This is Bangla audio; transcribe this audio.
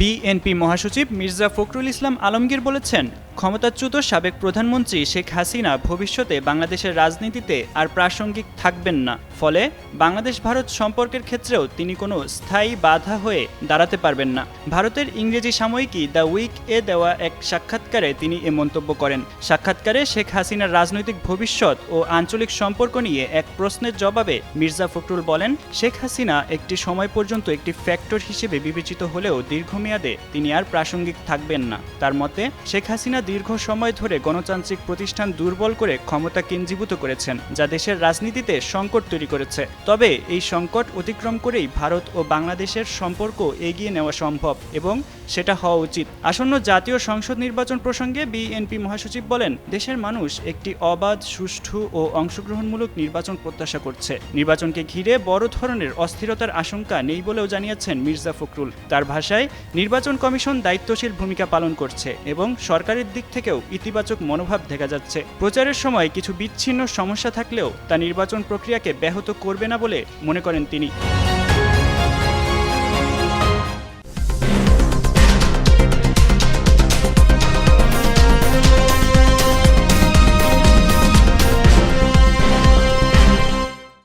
বিএনপি মহাসচিব মির্জা ফখরুল ইসলাম আলমগীর বলেছেন, ক্ষমতাচ্যুত সাবেক প্রধানমন্ত্রী শেখ হাসিনা ভবিষ্যতে বাংলাদেশের রাজনীতিতে আর প্রাসঙ্গিক থাকবেন না। ফলে বাংলাদেশ ভারত সম্পর্কের ক্ষেত্রেও তিনি কোনো স্থায়ী বাধা হয়ে দাঁড়াতে পারবেন না। ভারতের ইংরেজি সাময়িকী দ্য উইক এ দেওয়া এক সাক্ষাৎকারে তিনি এ মন্তব্য করেন। সাক্ষাৎকারে শেখ হাসিনার রাজনৈতিক ভবিষ্যৎ ও আঞ্চলিক সম্পর্ক নিয়ে এক প্রশ্নের জবাবে মির্জা ফখরুল বলেন, শেখ হাসিনা একটি সময় পর্যন্ত একটি ফ্যাক্টর হিসেবে বিবেচিত হলেও দীর্ঘমেয়াদে তিনি আর প্রাসঙ্গিক থাকবেন না। তার মতে, শেখ হাসিনা দীর্ঘ সময় ধরে গণতান্ত্রিক প্রতিষ্ঠান দুর্বল করে ক্ষমতা কেন্দ্রীভূত করেছেন, যা দেশের রাজনীতিতে সংকট তৈরি করেছে। তবে এই সংকট অতিক্রম করেই ভারত ও বাংলাদেশের সম্পর্ক এগিয়ে নেওয়া সম্ভব এবং সেটা হওয়া উচিত। আসন্ন জাতীয় সংসদ নির্বাচন প্রসঙ্গে বিএনপি মহাসচিব বলেন, দেশের মানুষ একটি অবাধ, সুষ্ঠু ও অংশগ্রহণমূলক নির্বাচন প্রত্যাশা করছে। নির্বাচনকে ঘিরে বড় ধরনের অস্থিরতার আশঙ্কা নেই বলেও জানিয়েছেন মির্জা ফখরুল। তার ভাষায়, নির্বাচন কমিশন দায়িত্বশীল ভূমিকা পালন করছে এবং সরকারের দিক থেকেও ইতিবাচক মনোভাব দেখা যাচ্ছে। প্রচারের সময় কিছু বিচ্ছিন্ন সমস্যা থাকলেও তা নির্বাচন প্রক্রিয়াকে ব্যাহত করবে না বলে মনে করেন তিনি।